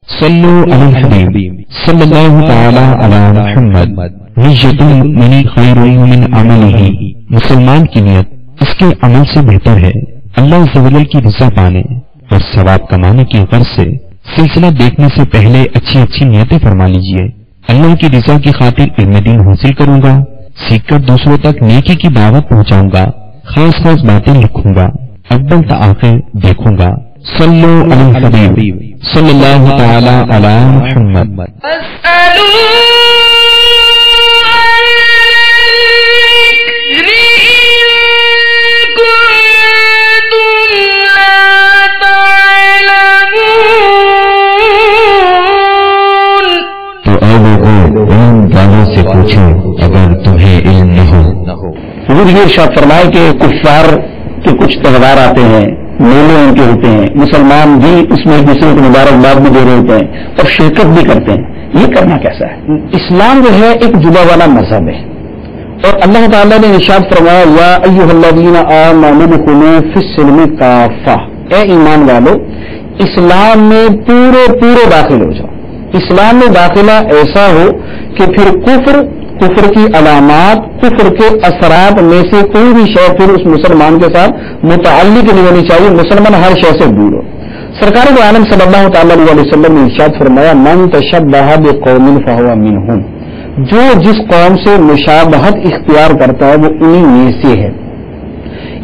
صلو علی الحبیب صلی اللہ تعالی علی محمد نیت المؤمن خیر من عملہ، مسلمان کی نیت اس کے عمل سے بہتر ہے اللہ عز و جل کی رضا پانے اور ثواب کمانے کی غرض سے سلسلہ دیکھنے سے پہلے اچھی اچھی نیتیں فرما لیجئے۔ اللہ کی رضا کی خاطر علم دین حاصل کروں گا، سیکھ کر دوسروں تک نیکی کی دعوت پہنچاؤں گا، خاص خاص باتیں لکھوں گا، اول تا آخر دیکھوں گا۔ صلو علی الحبیب صلی اللہ تعالی علی محمد۔ تو اے لوگوں ان گانوں سے پوچھو اگر تمہیں علم نہ ہو۔ حضور یہ ارشاد فرمائے کہ کفار کے کچھ تہوار آتے ہیں، میلے ان کے ہوتے ہیں، مسلمان بھی اس میں ایک دوسرے کو مبارکباد بھی دے رہے ہوتے ہیں اور شرکت بھی کرتے ہیں۔ یہ کرنا کیسا ہے؟ اسلام جو ہے ایک جدا والا مذہب ہے، اور اللہ تعالیٰ نے ارشاد فرمایا یا ایھا الذین آمنوا ادخلوا فی السلم کافہ، اے ایمان والو اسلام میں پورے داخل ہو جاؤ۔ اسلام میں داخلہ ایسا ہو کہ پھر کفر کی علامات، کفر کے اثرات میں سے کوئی بھی شے پھر اس مسلمان کے ساتھ متعلق نہیں ہونی چاہیے، مسلمان ہر شے سے دور ہو۔ سرکار دو عالم صلی اللہ تعالی علیہ وسلم نے ارشاد فرمایا من تشبہ بقوم فہو منہم، جو جس قوم سے مشابہت اختیار کرتا ہے وہ انہی میں سے ہے۔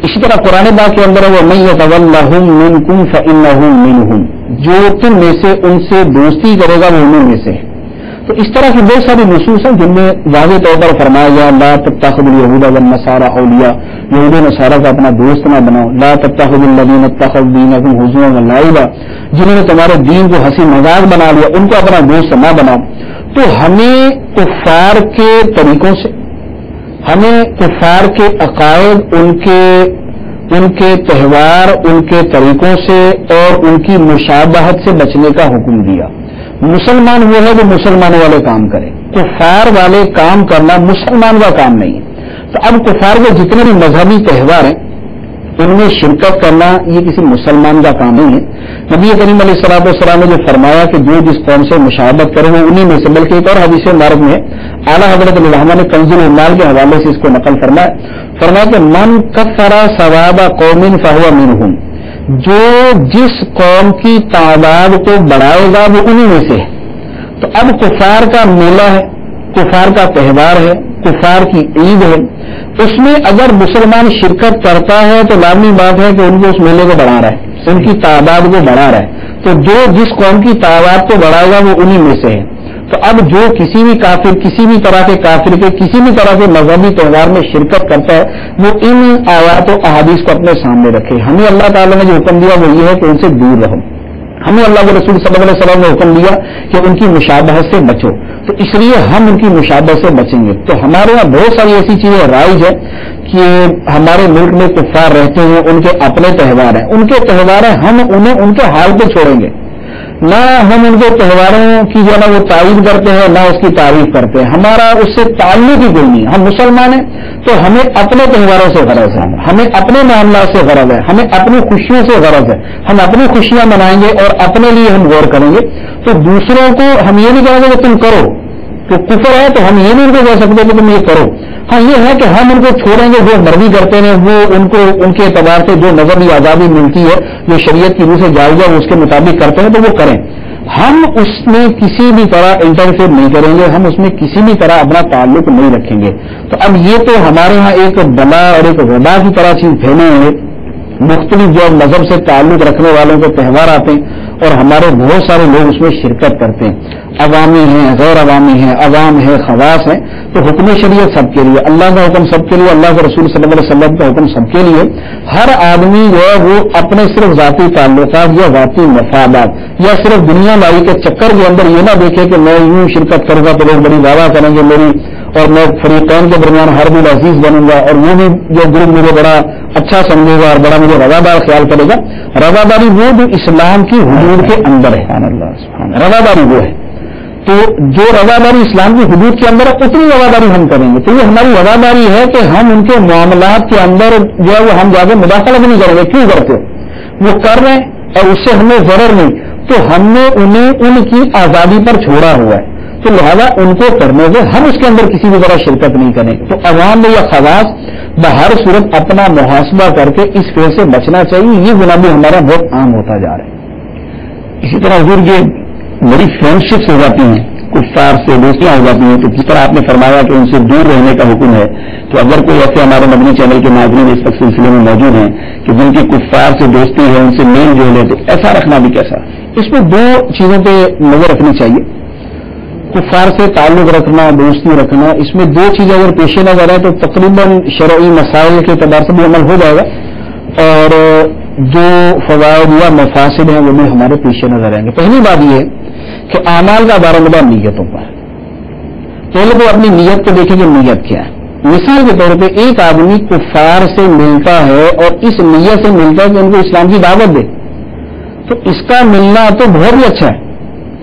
اسی طرح قرآن پاک کے اندر وہ من یتولہم منکم فانہ منہم، جو تم میں سے ان سے دوستی کرے گا وہ انہی میں سے ہے۔ تو اس طرح کی بہت ساری نصوص ہیں جن میں واضح طور پر فرمایا گیا لا تتخذوا اليہود والنصارى اولیاء، یہود و نصارہ کا اپنا دوست نہ بناؤ، لا تتخذوا الذین اتخذوا دینکم ہزوا ولعبا، جنہوں نے تمہارے دین کو ہنسی مذاق بنا لیا ان کو اپنا دوست نہ بناؤ۔ تو ہمیں کفار کے طریقوں سے، ہمیں کفار کے عقائد، ان کے تہوار، ان کے طریقوں سے اور ان کی مشابہت سے بچنے کا حکم دیا۔ مسلمان وہ ہے جو مسلمانوں والے کام کرے، کفار والے کام کرنا مسلمان کا کام نہیں ہے۔ تو اب کفار کے جتنے بھی مذہبی تہوار ہیں ان میں شرکت کرنا یہ کسی مسلمان کا کام نہیں ہے۔ نبی کریم علیہ الصلوۃ والسلام نے جو فرمایا کہ جو جس قوم سے مشابہت کرے وہ انہی میں سے، بلکہ ایک اور حدیث مبارک میں اعلیٰ حضرت علامہ نے کنز العمال کے حوالے سے اس کو نقل فرمایا کہ من کفر ثواب قوم فہو منہم، جو جس قوم کی تعداد کو بڑھائے گا وہ انہی میں سے ہے۔ تو اب کفار کا میلہ ہے، کفار کا تہوار ہے، کفار کی عید ہے، اس میں اگر مسلمان شرکت کرتا ہے تو لازمی بات ہے کہ ان کو اس میلے کو بڑھا رہا ہے، ان کی تعداد کو بڑھا رہا ہے۔ تو جو جس قوم کی تعداد کو بڑھائے گا وہ انہی میں سے ہے۔ تو اب جو کسی بھی کافر، کسی بھی طرح کے کافر کے کسی بھی طرح کے مذہبی تہوار میں شرکت کرتا ہے وہ ان آیات و احادیث کو اپنے سامنے رکھے۔ ہمیں اللہ تعالیٰ نے جو حکم دیا وہ یہ ہے کہ ان سے دور رہو۔ ہمیں اللہ کے رسول صلی اللہ علیہ وسلم نے حکم دیا کہ ان کی مشابہت سے بچو، تو اس لیے ہم ان کی مشابہت سے بچیں گے۔ تو ہمارے یہاں بہت ساری ایسی چیزیں رائج ہے کہ ہمارے ملک میں کفار رہتے ہیں، ان کے اپنے تہوار ہیں، ان کے تہوار ہیں، ہم انہیں ان کے حال پہ چھوڑیں گے نہ، ہم ان کے تہواروں کی جو ہے نا وہ تعریف کرتے ہیں نہ اس کی تعریف کرتے ہیں، ہمارا اس سے تعلق ہی کوئی نہیں۔ ہم مسلمان ہیں تو ہمیں اپنے تہواروں سے غرض ہے، ہمیں اپنے معاملات سے غرض ہے، ہمیں اپنی خوشیوں سے غرض ہے، ہم اپنی خوشیاں منائیں گے اور اپنے لیے ہم غور کریں گے۔ تو دوسروں کو ہم یہ نہیں کہیں گے کہ تم کرو، تو کفر ہے تو ہم یہ نہیں ان کو کہہ سکتے کہ تم یہ کرو۔ ہاں یہ ہے کہ ہم ان کو چھوڑیں گے، جو مرضی کرتے ہیں وہ ان کو ان کے اعتبار سے جو مذہبی آزادی ملتی ہے، جو شریعت کی روح سے جائز ہے وہ اس کے مطابق کرتے ہیں تو وہ کریں۔ ہم اس میں کسی بھی طرح انٹرفیئر نہیں کریں گے، ہم اس میں کسی بھی طرح اپنا تعلق نہیں رکھیں گے۔ تو اب یہ تو ہمارے ہاں ایک بلا اور ایک وبا کی طرح چیز پھیلے ہوئے، مختلف جو مذہب سے تعلق رکھنے والوں کے تہوار آتے ہیں اور ہمارے بہت سارے لوگ اس میں شرکت کرتے ہیں، عوامی ہیں، غیر عوامی ہیں، عوام ہے، خواص ہیں۔ تو حکم شریعت سب کے لیے، اللہ کا حکم سب کے لیے، اللہ کے رسول صلی اللہ علیہ وسلم کا حکم سب کے لیے۔ ہر آدمی جو ہے وہ اپنے صرف ذاتی تعلقات یا ذاتی مفادات یا صرف دنیا داری کے چکر کے اندر یہ نہ دیکھے کہ میں یوں شرکت کروں گا تو لوگ بڑی دعویٰ کریں گے میری، اور میں فریقین کے درمیان حرب العزیز بنوں گا اور وہ بھی جو گروپ مجھے بڑا اچھا سمجھے گا اور بڑا مجھے روادار خیال کرے گا۔ رواداری وہ جو اسلام کی حدود کے اندر ہے، رواداری وہ ہے۔ تو جو رواداری اسلام کی حدود کے اندر ہے اتنی رواداری ہم کریں گے۔ تو یہ ہماری رواداری ہے کہ ہم ان کے معاملات کے اندر جو ہے وہ ہم جا کے مداخلت نہیں کریں گے۔ کیوں کرتے ہو؟ وہ کر رہے ہیں اور اس سے ہمیں ضرر نہیں، تو ہم نے انہیں ان کی آزادی پر چھوڑا ہوا ہے، تو لہذا ان کو کرنے سے ہم اس کے اندر کسی بھی طرح شرکت نہیں کریں. تو عوام میں یا خواص بہر صورت اپنا محاسبہ کر کے اس فیل سے بچنا چاہیے. یہ گناہ بھی ہمارا بہت عام ہوتا جا رہا ہے. اسی طرح حضور یہ بڑی فرینڈ شپس ہو جاتی ہیں، کفار سے دوستیاں ہو جاتی ہیں، تو جس طرح آپ نے فرمایا کہ ان سے دور رہنے کا حکم ہے، تو اگر کوئی ایسے ہمارے مدنی چینل کے ناظرین اس وقت سلسلے میں موجود ہیں کہ جن کی کفار سے دوستی ہے، ان سے میل جول ہے، تو ایسا رکھنا بھی کیسا؟ اس میں دو چیزوں پہ نظر رکھنی چاہیے. کفار سے تعلق رکھنا، دوستی رکھنا، اس میں دو چیزیں اگر پیش نظر ہے تو تقریباً شرعی مسائل کے اعتبار سے بھی عمل ہو جائے گا، اور جو فوائد یا مفاسد ہیں وہ بھی ہمارے پیش نظر رہیں گے. پہلی بات یہ ہے کہ اعمال کا دارمدار نیتوں پر. پہلے تو اپنی نیت کو دیکھیں کہ نیت کیا ہے. مثال کے طور پہ ایک آدمی کفار سے ملتا ہے اور اس نیت سے ملتا ہے کہ ان کو اسلام کی دعوت دے، تو اس کا ملنا تو بہت ہی اچھا ہے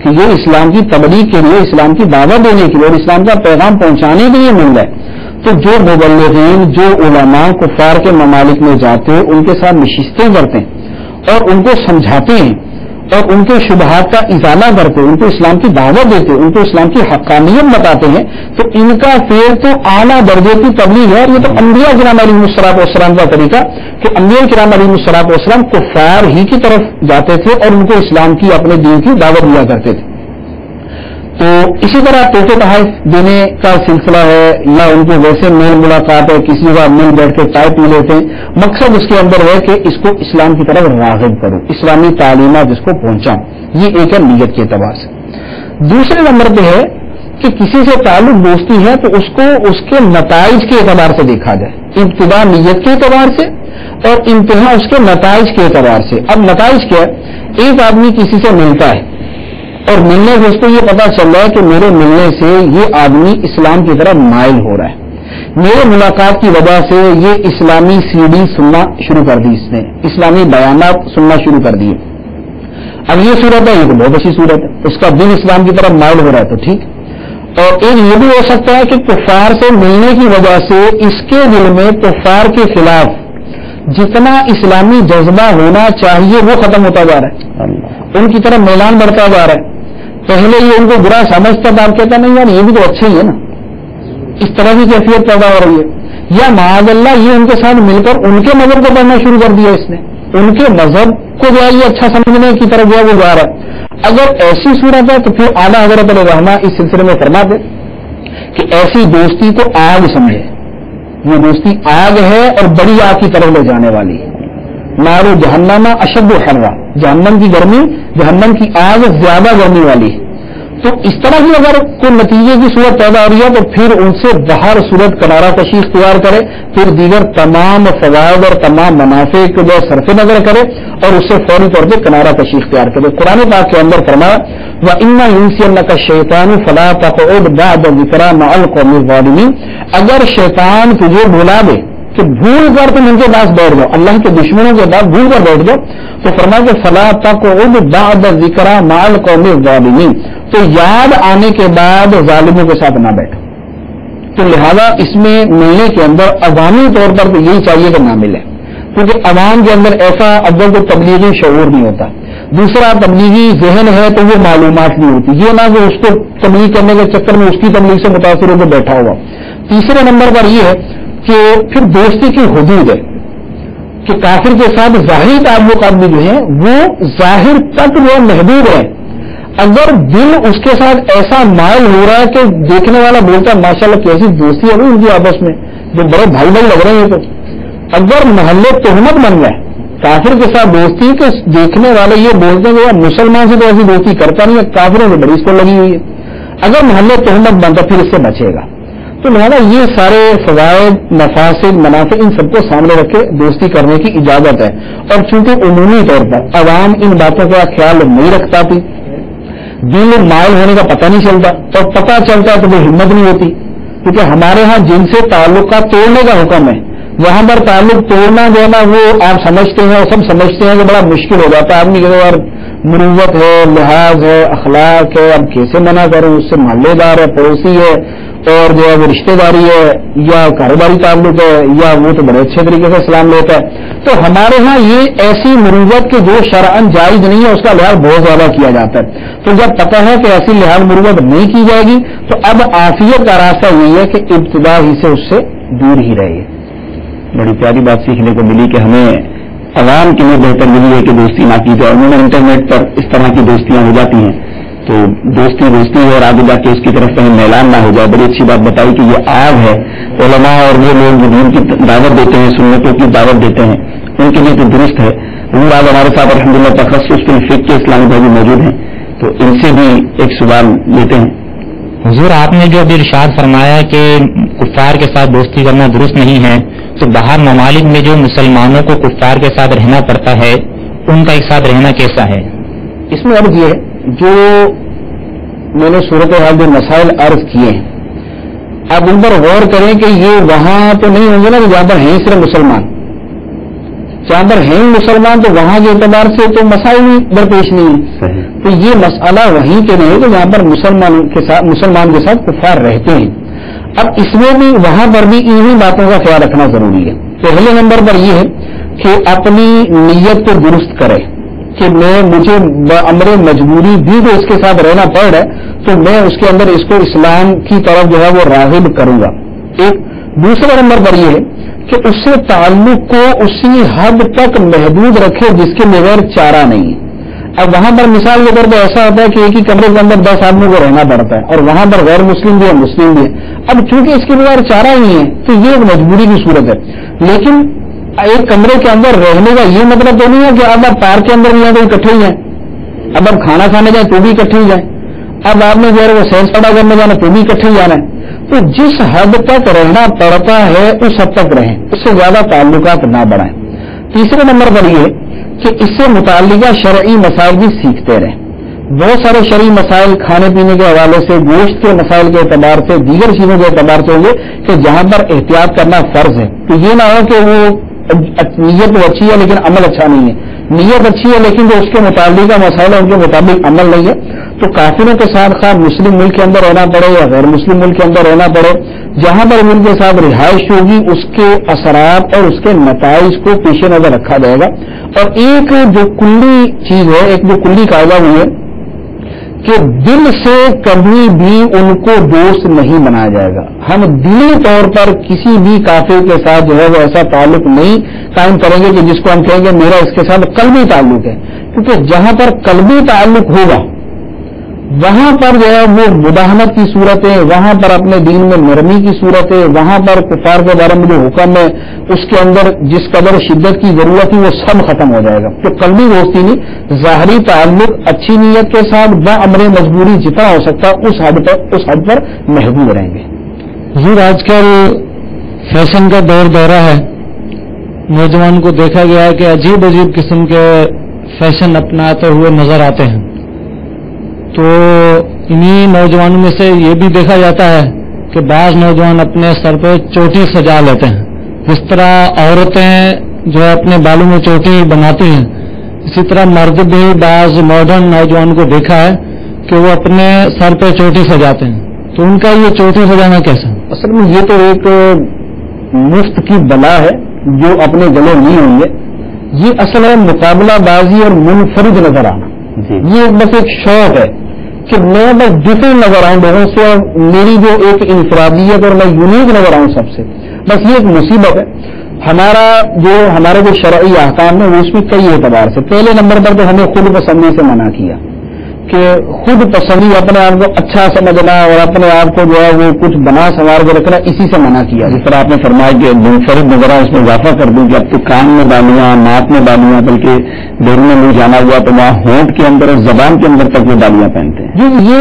کہ یہ اسلام کی تبلیغ کے لیے، اسلام کی دعوت دینے کے لیے اور اسلام کا پیغام پہنچانے کے لیے مل رہا ہے. تو جو مبلغین، جو علماء کفار کے ممالک میں جاتے ہیں، ان کے ساتھ نشستیں کرتے ہیں اور ان کو سمجھاتے ہیں اور ان کے شبہات کا ازالہ کرتے، ان کو اسلام کی دعوت دیتے، ان کو اسلام کی حقانیت بتاتے ہیں، تو ان کا فعل تو اعلیٰ درجے کی تبلیغ ہے. اور یہ تو انبیاء کرام علیہ الصلوۃ والسلام کا طریقہ کہ انبیاء کرام علیہ الصلوۃ والسلام کفار ہی کی طرف جاتے تھے اور ان کو اسلام کی، اپنے دین کی دعوت دیا کرتے تھے. تو اسی طرح تحفے تحائف دینے کا سلسلہ ہے، یا ان کے ویسے میل ملاقات ہے، کسی کا مل بیٹھ کے چائے پی لیتے ہیں. مقصد اس کے اندر ہے کہ اس کو اسلام کی طرف راغب کرو، اسلامی تعلیمات جس کو پہنچاؤں. یہ ایک ہے نیت کے اعتبار سے. دوسرے نمبر پہ ہے کہ کسی سے تعلق دوستی ہے تو اس کو اس کے نتائج کے اعتبار سے دیکھا جائے. ابتدا نیت کے اعتبار سے اور انتہا اس کے نتائج کے اعتبار سے. اب نتائج کیا ہے؟ ایک آدمی کسی سے ملتا ہے اور ملنے سے اس کو یہ پتا چل رہا ہے کہ میرے ملنے سے یہ آدمی اسلام کی طرف مائل ہو رہا ہے، میرے ملاقات کی وجہ سے یہ اسلامی سی ڈی سننا شروع کر دی، اس نے اسلامی بیانات سننا شروع کر دیے. اب یہ صورت ہے، یہ تو بہت اچھی صورت ہے، اس کا دل اسلام کی طرف مائل ہو رہا ہے تو ٹھیک. اور ایک یہ بھی ہو سکتا ہے کہ کفار سے ملنے کی وجہ سے اس کے دل میں کفار کے خلاف جتنا اسلامی جذبہ ہونا چاہیے وہ ختم ہوتا جا رہا ہے، ان کی طرف میلان بڑھتا جا رہا ہے. پہلے یہ ان کو برا سمجھتا تھا، آپ کہتا نہیں یار یہ بھی تو اچھا ہی ہے نا، اس طرح کی کیفیت پیدا ہو رہی ہے. یا معاذ اللہ یہ ان کے ساتھ مل کر ان کے مذہب کو پڑھنا شروع کر دیا، اس نے ان کے مذہب کو جو ہے یہ اچھا سمجھنے کی طرف جو ہے وہ جا رہا ہے. اگر ایسی صورت ہے تو پھر اعلیٰ حضرت علیہ رحمہ اس سلسلے میں فرماتے کہ ایسی دوستی کو آگ سمجھے، یہ دوستی آگ ہے اور بڑی آگ کی طرف لے جانے والی ہے. نارو جہنما اشد حرا، جہنم کی گرمی، جہنم کی آگ زیادہ گرمی والی ہے. تو اس طرح کی اگر کوئی نتیجے کی صورت پیدا ہو رہی ہے تو پھر ان سے باہر صورت کنارہ کشی اختیار کرے، پھر دیگر تمام فوائد اور تمام منافع کو جو صرف نظر کرے اور اس سے فوری طور پہ کنارہ کشی اختیار کرے. قرآن پاک کے اندر فرمایا وَإِمَّا يُنْسِيَنَّكَ الشَّيْطَانُ فَلَا تَقْعُدْ بَعْدَ الذِّكْرَىٰ مَعَ الْقَوْمِ الظَّالِمِينَ. اگر شیطان تجھے بھلا دے کہ بھول کر تم ان کے پاس بیٹھ جاؤ، اللہ کے دشمنوں کے پاس بھول کر بیٹھ جاؤ، تو فرمایا کہ فَلَا تَقْعُدْ بَعْدَ الذِّكْرَىٰ مَعَ الْقَوْمِ الظَّالِمِينَ، تو یاد آنے کے بعد ظالموں کے ساتھ نہ بیٹھو. تو لہذا اس میں ملنے کے اندر عوامی طور پر تو یہی چاہیے کہ نہ ملے، کیونکہ عوام کے اندر ایسا اول تو تبلیغی شعور نہیں ہوتا، دوسرا تبلیغی ذہن ہے تو وہ معلومات نہیں ہوتی. یہ نہ کہ اس کو تبلیغ کرنے کے چکر میں اس کی تبلیغ سے متاثر ہو کے بیٹھا ہوا. تیسرے نمبر پر یہ ہے کہ پھر دوستی کی حدود ہے کہ کافر کے ساتھ ظاہری تعلقات بھی جو ہیں وہ ظاہر تک وہ محدود ہے. اگر دل اس کے ساتھ ایسا مائل ہو رہا ہے کہ دیکھنے والا بولتا ہے ماشاءاللہ کیسی دوستی ہے ان کی آپس میں، جو بڑے بھائی بھائی لگ رہے ہیں، تو اگر محلے تہمت بن گئے کافر کے ساتھ دوستی کہ دیکھنے والے یہ بولتے ہیں کہ مسلمان سے تو ایسی دوستی کرتا نہیں ہے، کافروں سے بڑی اس کو لگی ہوئی ہے، اگر محلے تہمت بنتا پھر اس سے بچے گا. تو لہٰذا یہ سارے فوائد، مفاسد، منافع ان سب کو سامنے رکھ کے دوستی کرنے کی اجازت ہے. اور چونکہ عمومی طور پر عوام ان باتوں کا خیال نہیں رکھتا تھی، دل مائل ہونے کا پتہ نہیں چلتا، اور پتہ چلتا تو وہ ہمت نہیں ہوتی، کیونکہ ہمارے ہاں جن سے تعلق کا توڑنے کا حکم ہے وہاں پر تعلق توڑنا جو ہے نا وہ آپ سمجھتے ہیں، سب سمجھتے ہیں کہ بڑا مشکل ہو جاتا ہے. آدمی کے اور مروت ہے، لحاظ ہے، اخلاق ہے، اب کیسے منع کروں، اس سے محلے دار ہے، پڑوسی ہے، اور جو ہے وہ رشتہ داری ہے یا کاروباری تعلق ہے یا وہ تو بڑے اچھے طریقے سے اسلام لیتا ہے. تو ہمارے ہاں یہ ایسی مروت کہ جو شرعاً جائز نہیں ہے اس کا لحاظ بہت زیادہ کیا جاتا ہے. تو جب پتہ ہے کہ ایسی لحاظ مروت نہیں کی جائے گی تو اب عافیت کا راستہ یہی ہے کہ ابتدا ہی سے اس سے دور ہی رہیے. بڑی پیاری بات سیکھنے کو ملی کہ ہمیں عوام کے لیے بہتر ملی ہے کہ دوستی نہ کی جائے. عموماً انٹرنیٹ پر اس طرح کی دوستیاں ہو جاتی ہیں تو دوستی ہے اور آگے جا کے اس کی طرف کہیں میلان نہ ہو جائے. بڑی اچھی بات بتائی کہ یہ آگ ہے. علماء اور وہ لوگ جو دین کی دعوت دیتے ہیں سنتوں کی دعوت دیتے ہیں ان کے لیے تو درست ہے. حضور آج ہمارے ساتھ الحمدللہ تخصص کے فقہ کے اسلامی بھائی موجود ہیں تو ان سے بھی ایک سوال لیتے ہیں. حضور آپ نے جو ابھی ارشاد فرمایا کہ کفار کے ساتھ دوستی کرنا درست نہیں ہے تو باہر ممالک میں جو مسلمانوں کو کفار کے ساتھ رہنا پڑتا ہے ان کا ایک ساتھ رہنا کیسا ہے؟ اس میں عرض یہ ہے جو میں نے صورتحال جو مسائل عرض کیے ہیں آپ ان پر غور کریں کہ یہ وہاں تو نہیں ہوں گے نا کہ جہاں پر ہیں صرف مسلمان. جہاں پر ہیں مسلمان تو وہاں کے اعتبار سے تو مسائل بھی درپیش نہیں ہے. تو یہ مسئلہ وہیں کے نہیں کہ جہاں پر مسلمان کے ساتھ کفار رہتے ہیں. اب اس میں بھی وہاں پر بھی انہی باتوں کا خیال رکھنا ضروری ہے. پہلے نمبر پر یہ ہے کہ اپنی نیت کو درست کرے کہ مجھے امر مجبوری بھی جو اس کے ساتھ رہنا پڑ رہا ہے تو میں اس کے اندر اس کو اسلام کی طرف جو ہے وہ راغب کروں گا. ایک دوسرا نمبر پر یہ ہے کہ اس سے تعلق کو اسی حد تک محدود رکھے جس کے بغیر چارہ نہیں ہے. اب وہاں پر مثال کے طور پہ ایسا ہوتا ہے کہ ایک ہی کمرے کے اندر 10 آدمی کو رہنا پڑتا ہے اور وہاں پر غیر مسلم بھی ہے مسلم بھی ہے. اب چونکہ اس کے بغیر چارہ ہی ہے تو یہ ایک مجبوری کی صورت ہے. لیکن ایک کمرے کے اندر رہنے کا یہ مطلب تو نہیں ہے کہ اب آپ پارک کے اندر بھی ہیں تو اکٹھے ہی ہیں. اب آپ کھانا کھانے جائیں تو بھی اکٹھے ہی جائیں. اب آپ نے جو ہے وہ سیر سپاٹا کرنے جانا تو بھی اکٹھے ہی جانا ہے. تو جس حد تک رہنا پڑتا ہے اس حد تک رہیں, اس سے زیادہ تعلقات نہ بڑھائیں. تیسرے نمبر پر یہ کہ اس سے متعلقہ شرعی مسائل بھی سیکھتے رہیں. بہت سارے شرعی مسائل کھانے پینے کے حوالے سے, گوشت کے مسائل کے اعتبار سے, دیگر چیزوں کے اعتبار سے ہوگے کہ جہاں پر احتیاط کرنا فرض ہے. تو یہ نہ ہو کہ وہ نیت تو اچھی ہے لیکن عمل اچھا نہیں ہے, نیت اچھی ہے لیکن جو اس کے متعلقہ مسائل ہے ان کے مطابق عمل نہیں ہے. تو کافروں کے ساتھ خواہ مسلم ملک کے اندر رہنا پڑے یا غیر مسلم ملک کے اندر رہنا پڑے, جہاں پر ان کے ساتھ رہائش ہوگی اس کے اثرات اور اس کے نتائج کو پیش نظر رکھا جائے گا. اور ایک جو کلی چیز ہے, ایک جو کلی قاعدہ وہ ہے کہ دل سے کبھی بھی ان کو دوست نہیں بنایا جائے گا. ہم دلی طور پر کسی بھی کافر کے ساتھ جو ہے وہ ایسا تعلق نہیں قائم کریں گے کہ جس کو ہم کہیں گے میرا اس کے ساتھ قلبی تعلق ہے. کیونکہ جہاں پر قلبی تعلق ہوگا وہاں پر جو ہے وہ مداحمت کی صورت ہے, وہاں پر اپنے دین میں نرمی کی صورت ہے, وہاں پر کفار کے بارے میں جو حکم ہے اس کے اندر جس قدر شدت کی ضرورت ہے وہ سب ختم ہو جائے گا. تو قلبی دوستی نہیں, ظاہری تعلق اچھی نیت کے ساتھ بامر مجبوری جتنا ہو سکتا اس حد پر محدود رہیں گے. حضور آج کل فیشن کا دورہ ہے, نوجوان کو دیکھا گیا ہے کہ عجیب قسم کے فیشن اپناتے ہوئے نظر آتے ہیں. تو انہی نوجوانوں میں سے یہ بھی دیکھا جاتا ہے کہ بعض نوجوان اپنے سر پہ چوٹی سجا لیتے ہیں. جس طرح عورتیں جو اپنے بالوں میں چوٹی بناتی ہیں اسی طرح مرد بھی بعض ماڈرن نوجوان کو دیکھا ہے کہ وہ اپنے سر پہ چوٹی سجاتے ہیں. تو ان کا یہ چوٹی سجانا کیسا؟ اصل میں یہ تو ایک مفت کی بلا ہے جو اپنے گلے نہیں ہوں گے. یہ اصل ہے مقابلہ بازی اور منفرد نظر آنا. یہ بس ایک شوق ہے کہ میں بس ڈفرینٹ نظر آؤں لوگوں سے, اور میری جو ایک انفرادیت اور میں یونیک نظر آؤں سب سے, بس یہ ایک مصیبت ہے. ہمارے جو شرعی احکام ہیں وہ اس میں کئی اعتبار سے. پہلے نمبر پر تو ہمیں خود پسندی سے منع کیا کہ خود پسندی اپنے آپ کو اچھا سمجھنا اور اپنے آپ کو جو ہے وہ کچھ بنا سنوار کے رکھنا, اسی سے منع کیا. جس طرح آپ نے فرمایا کہ منفرد نظر اس میں اضافہ کر دوں کہ اب تو کان میں بالیاں, ناک میں بالیاں, بلکہ بیرون میں نہیں جانا ہوا تو وہاں ہونٹ کے اندر اور زبان کے اندر تک وہ بالیاں پہنتے ہیں. جی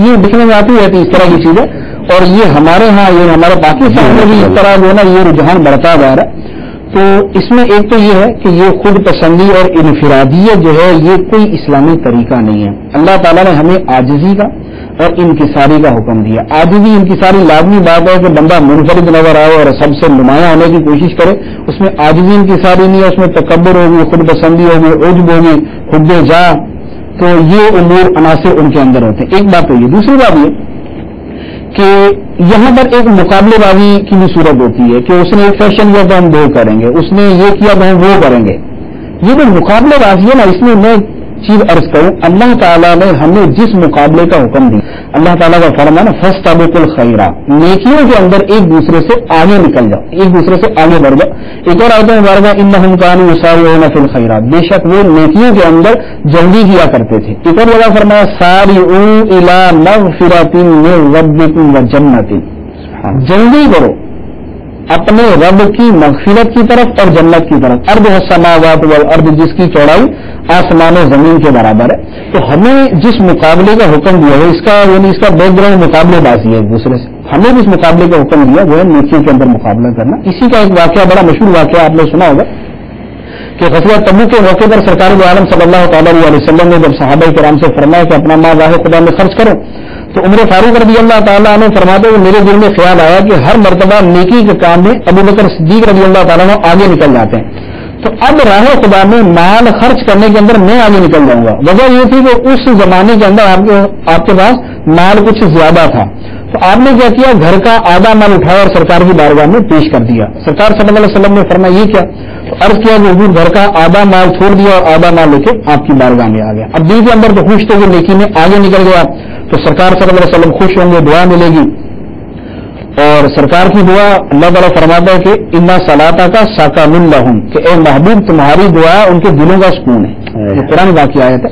یہ دکھنے میں آتی رہتی اس طرح کی چیزیں, اور یہ ہمارے ہاں یہ ہمارے پاکستان میں بھی اس طرح جو ہے نا یہ رجحان بڑھتا جا رہا ہے. تو اس میں ایک تو یہ ہے کہ یہ خود پسندی اور انفرادیت جو ہے یہ کوئی اسلامی طریقہ نہیں ہے. اللہ تعالیٰ نے ہمیں عاجزی کا اور انکساری کا حکم دیا. عاجزی انکساری لازمی بات ہے کہ بندہ منفرد نظر آئے اور سب سے نمایاں ہونے کی کوشش کرے. اس میں عاجزی انکساری نہیں ہے, اس میں تکبر ہوگی, خود پسندی ہوگی, عجب ہوگی, خود جا. تو یہ امور عناصر ان کے اندر ہوتے ہیں. ایک بات تو یہ. دوسری بات یہ کہ یہاں پر ایک مقابلے بازی کی بھی صورت ہوتی ہے کہ اس نے ایک فیشن کیا تو ہم وہ کریں گے، اس نے یہ کیا تو ہم وہ کریں گے. یہ جو مقابلے بازی ہے نا، اس میں میں چیز عرض کروں، اللہ تعالیٰ نے ہمیں جس مقابلے کا حکم دیا، اللہ تعالیٰ کا فرمان فاستبقوا الخیرات، نیکیوں کے اندر ایک دوسرے سے آگے نکل جاؤ، ایک دوسرے سے آگے بڑھ جاؤ. ایک اور آیت مبارکہ انہم کانوا یسارعون فی الخیرات، بے شک وہ نیکیوں کے اندر جلدی کیا کرتے تھے. ایک اور جگہ فرمایا سارعوا الی مغفرۃ من ربکم وجنۃ، جلدی کرو اپنے رب کی مغفرت کی طرف اور جنت کی طرف. ارض السماوات والارض، جس کی چوڑائی آسمان و زمین کے برابر ہے. تو ہمیں جس مقابلے کا حکم دیا ہے، اس کا یعنی اس کا بیک گراؤنڈ مقابلے بازی ہے ایک دوسرے سے. ہمیں جس مقابلے کا حکم دیا وہ ہے نیکیوں کے اندر مقابلہ کرنا. اسی کا ایک واقعہ، بڑا مشہور واقعہ آپ نے سنا ہوگا کہ غزوہ تبوک کے موقع پر سرکار دو عالم صلی اللہ تعالی علیہ وسلم نے جب صحابہ کرام سے فرمایا کہ اپنا مال راہ خدا میں خرچ کرو، تو عمر فاروق رضی اللہ تعالیٰ عنہ فرماتے ہوئے میرے دل میں خیال آیا کہ ہر مرتبہ نیکی کے کام میں ابو بکر صدیق رضی اللہ تعالیٰ عنہ آگے نکل جاتے ہیں، تو اب راہ خدا میں مال خرچ کرنے کے اندر میں آگے نکل جاؤں گا. وجہ یہ تھی کہ اس زمانے کے اندر آپ کے پاس مال کچھ زیادہ تھا، تو آپ نے کیا کیا، گھر کا آدھا مال اٹھایا اور سرکار کی بارگاہ میں پیش کر دیا. سرکار صلی اللہ علیہ وسلم نے فرمایا یہ کیا، تو عرض کیا کہ حضور گھر کا آدھا مال چھوڑ دیا اور آدھا مال لے کے آپ کی بارگاہ میں آ گیا. اب دل کے اندر تو خوش تو وہ نیکی میں آگے نکل گیا، تو سرکار صلی اللہ علیہ وسلم خوش ہوں گے، دعا ملے گی. اور سرکار کی دعا اللہ تعالیٰ فرماتا ہے کہ انا صلاتا کا ساکن لہم، کہ اے محبوب تمہاری دعا ان کے دلوں کا سکون ہے. یہ قرآن واقعہ آیت ہے.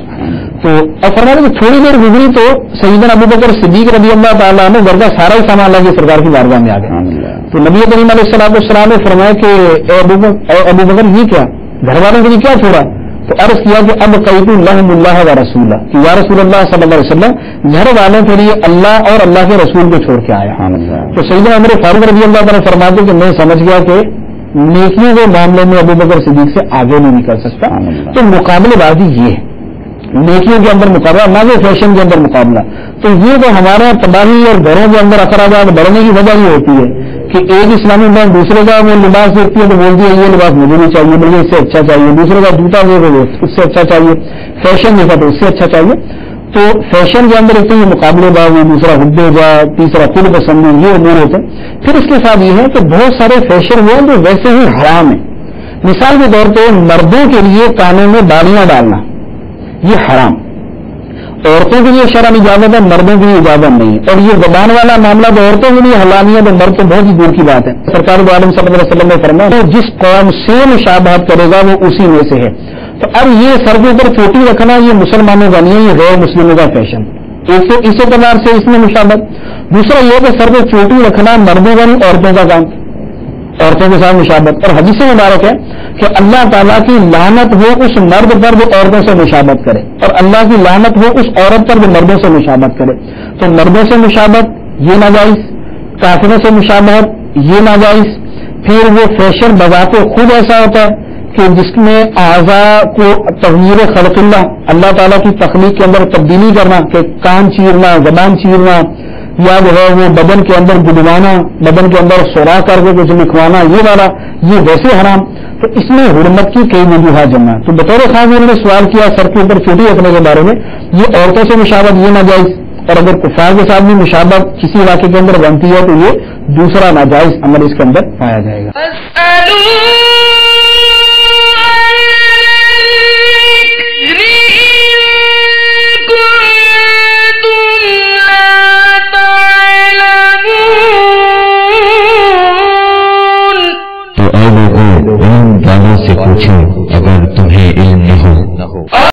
تو اب فرمایا کہ تھوڑی دیر گزری تو سیدنا ابو بکر صدیق رضی اللہ تعالیٰ عنہ گھر کا سارا ہی سامان لا کے سرکار کی بارگاہ میں آ گیا. تو نبی کریم علیہ السلام نے فرمایا کہ اے ابو بکر یہ کیا، گھر والوں کے لیے کیا چھوڑا؟ تو عرض کیا کہ اب قیت لہم اللہ و رسولہ، کہ یا رسول اللہ صلی اللہ علیہ وسلم گھر والوں کے لیے اللہ اور اللہ کے رسول کو چھوڑ کے آیا. تو سیدنا عمر فاروق رضی اللہ تعالیٰ فرماتے کہ میں سمجھ گیا کہ نیکیوں کے معاملے میں ابو بکر صدیق سے آگے نہیں نکل سکتا. تو مقابلے بازی یہ ہے، نیکیوں کے اندر مقابلہ، نہ کہ فیشن کے اندر مقابلہ. تو یہ تو ہمارا تباہی اور گھروں کے اندر اخراجات بڑھنے کی وجہ یہ ہوتی ہے کہ ایک اسلامی بینک دوسرے کا وہ لباس دیکھتی ہے تو بولتی ہے یہ لباس مجھے بھی چاہیے، مجھے اس سے اچھا چاہیے. دوسرے کا جوتا دیکھو اس سے اچھا چاہیے، فیشن دیکھا تو اس سے اچھا چاہیے. تو فیشن کے اندر ایک تو یہ مقابلے بازی، دوسرا حب جا، تیسرا خود پسندی، یہ امور ہوتے ہیں. پھر اس کے ساتھ یہ ہے کہ بہت سارے فیشن وہ جو ویسے ہی حرام ہیں. مثال کے طور پہ مردوں کے لیے کانوں میں بالیاں ڈالنا یہ حرام، عورتوں کے لیے شرعی اجازت ہے، مردوں کے لیے اجازت نہیں. اور یہ زبان والا معاملہ تو عورتوں کے لیے حلالیہ تو مرد تو بہت ہی دور کی بات ہے. سرکار دو عالم صلی اللہ علیہ وسلم نے فرمایا جس قوم سے مشابہت کرے گا وہ اسی میں سے ہے. تو اب یہ سر کے اوپر چوٹی رکھنا یہ مسلمانوں کا نہیں ہے، یہ غیر مسلموں کا فیشن. اس اعتبار سے اس میں مشابہت. دوسرا یہ کہ سر پہ چوٹی رکھنا مردوں کا نہیں، عورتوں کا کام، عورتوں کے ساتھ مشابہت. اور حدیث مبارک ہے کہ اللہ تعالیٰ کی لعنت ہو اس مرد پر جو عورتوں سے مشابہت کرے، اور اللہ کی لعنت ہو اس عورت پر جو مردوں سے مشابہت کرے. تو مردوں سے مشابہت یہ ناجائز، کافروں سے مشابہت یہ ناجائز. پھر وہ فیشن بذات خود ایسا ہوتا ہے کہ جس میں اعضاء کو تغیر خلق اللہ تعالیٰ کی تخلیق کے اندر تبدیلی کرنا، کہ کان چیرنا، زبان چیرنا، یا جو ہے وہ بدن کے اندر گدوانا، بدن کے اندر سوراخ کر کے کچھ لکھوانا، یہ والا یہ ویسے حرام. تو اس میں حرمت کی کئی وجوہات جمع. تو بطور خاص انہوں نے سوال کیا سر کے اوپر چوٹی رکھنے کے بارے میں، یہ عورتوں سے مشابہت یہ ناجائز، اور اگر کفار کے ساتھ بھی مشابہت کسی علاقے کے اندر بنتی ہے تو یہ دوسرا ناجائز عمل اس کے اندر پایا جائے گا.